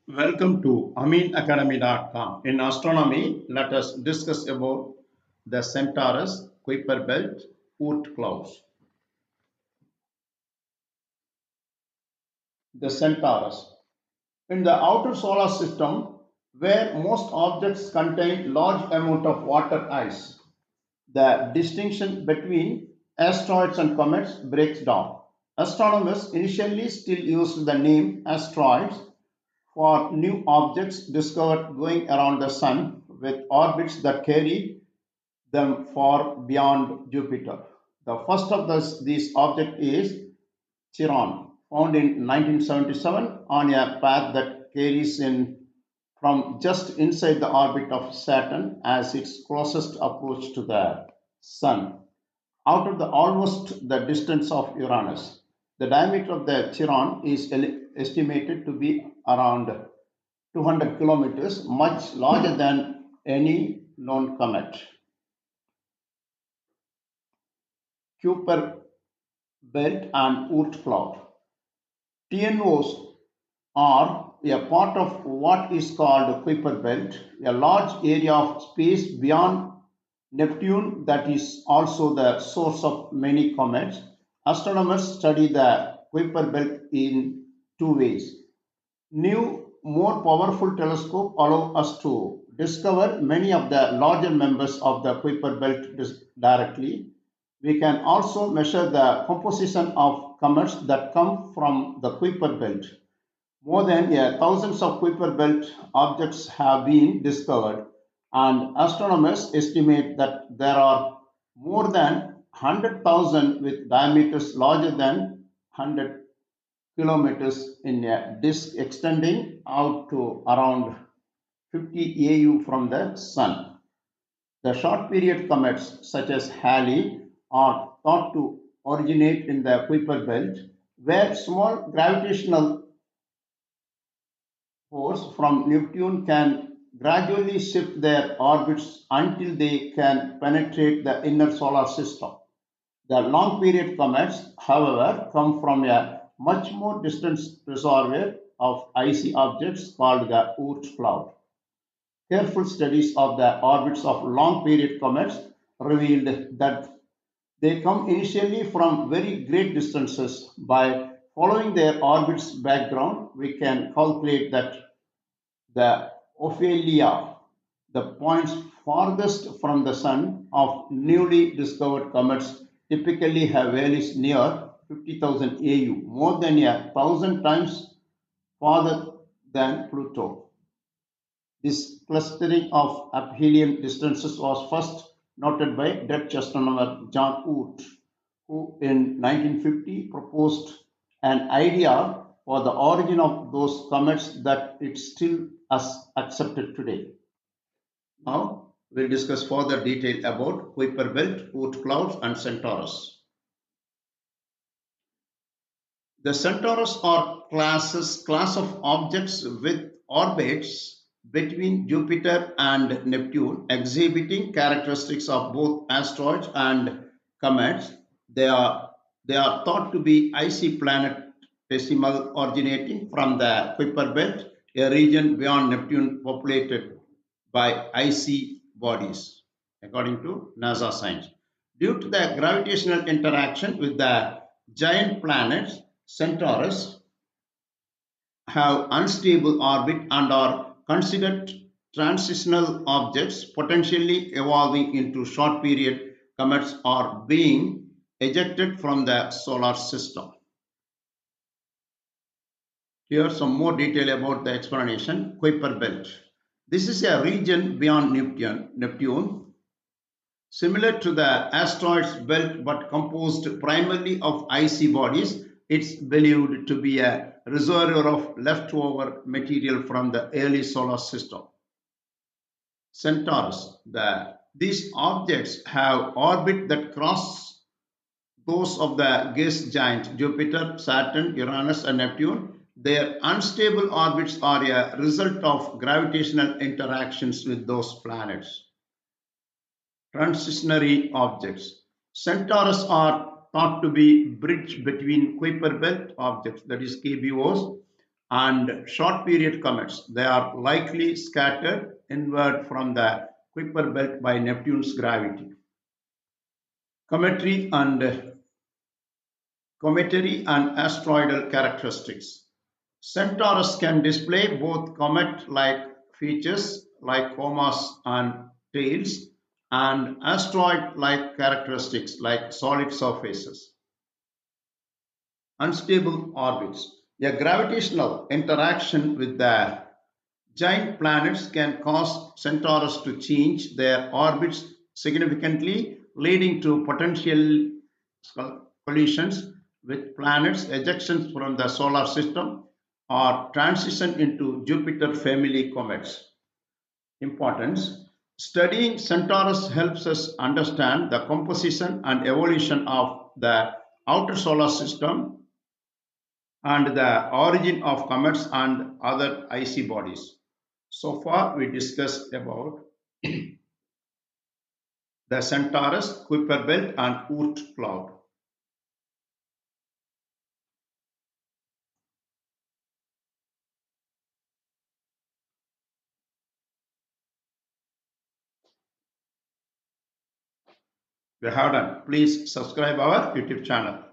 Welcome to aminacademy.com. In astronomy, let us discuss about the Centaurs, Kuiper Belt, Oort clouds. The Centaurs. In the outer solar system, where most objects contain large amount of water ice, the distinction between asteroids and comets breaks down. Astronomers initially still used the name asteroids for new objects discovered going around the Sun with orbits that carry them far beyond Jupiter. The first of these objects is Chiron, found in 1977 on a path that carries in from just inside the orbit of Saturn as its closest approach to the Sun, out of the almost the distance of Uranus. The diameter of the Chiron is estimated to be around 200 kilometers, much larger than any known comet. Kuiper Belt and Oort cloud. TNOs are a part of what is called Kuiper Belt, a large area of space beyond Neptune that is also the source of many comets. Astronomers study the Kuiper Belt in two ways. New, more powerful telescopes allow us to discover many of the larger members of the Kuiper Belt directly. We can also measure the composition of comets that come from the Kuiper Belt. More than thousands of Kuiper Belt objects have been discovered, and astronomers estimate that there are more than 100,000 with diameters larger than 100 kilometers in a disk extending out to around 50 AU from the Sun. The short period comets, such as Halley, are thought to originate in the Kuiper Belt, where small gravitational force from Neptune can gradually shift their orbits until they can penetrate the inner solar system. The long period comets, however, come from a much more distant reservoir of icy objects called the Oort cloud. Careful studies of the orbits of long period comets revealed that they come initially from very great distances. By following their orbit's background, we can calculate that the Ophelia, the points farthest from the Sun of newly discovered comets, typically have values near 50,000 AU, more than 1,000 times farther than Pluto. This clustering of aphelion distances was first noted by Dutch astronomer John Oort, who in 1950 proposed an idea for the origin of those comets that is still accepted today. Now we'll discuss further detail about Kuiper Belt, Oort clouds, and Centaurs. The Centaurs are class of objects with orbits between Jupiter and Neptune, exhibiting characteristics of both asteroids and comets. They are they are thought to be icy planetesimal originating from the Kuiper Belt, a region beyond Neptune populated by icy bodies, according to NASA science. Due to the gravitational interaction with the giant planets, Centaurs have unstable orbit and are considered transitional objects, potentially evolving into short period comets or being ejected from the solar system. Here some more detail about the explanation. Kuiper Belt. This is a region beyond Neptune, similar to the asteroids belt but composed primarily of icy bodies. It's believed to be a reservoir of leftover material from the early solar system. Centaurs. These objects have orbit that cross those of the gas giants Jupiter, Saturn, Uranus, and Neptune. Their unstable orbits are a result of gravitational interactions with those planets. Transitionary objects. Centaurs are thought to be bridge between Kuiper Belt objects, that is KBOs, and short period comets. They are likely scattered inward from the Kuiper Belt by Neptune's gravity. Cometary and Cometary and asteroidal characteristics. Centaurs can display both comet-like features like comas and tails and asteroid-like characteristics like solid surfaces. Unstable orbits. A gravitational interaction with the giant planets can cause Centaurs to change their orbits significantly, leading to potential collisions with planets, ejections from the solar system, or transition into Jupiter family comets. Importance. Studying Centaurs helps us understand the composition and evolution of the outer solar system and the origin of comets and other icy bodies. So far, we discussed about the Centaurus, Kuiper Belt, and Oort cloud. We have done. Please subscribe our YouTube channel.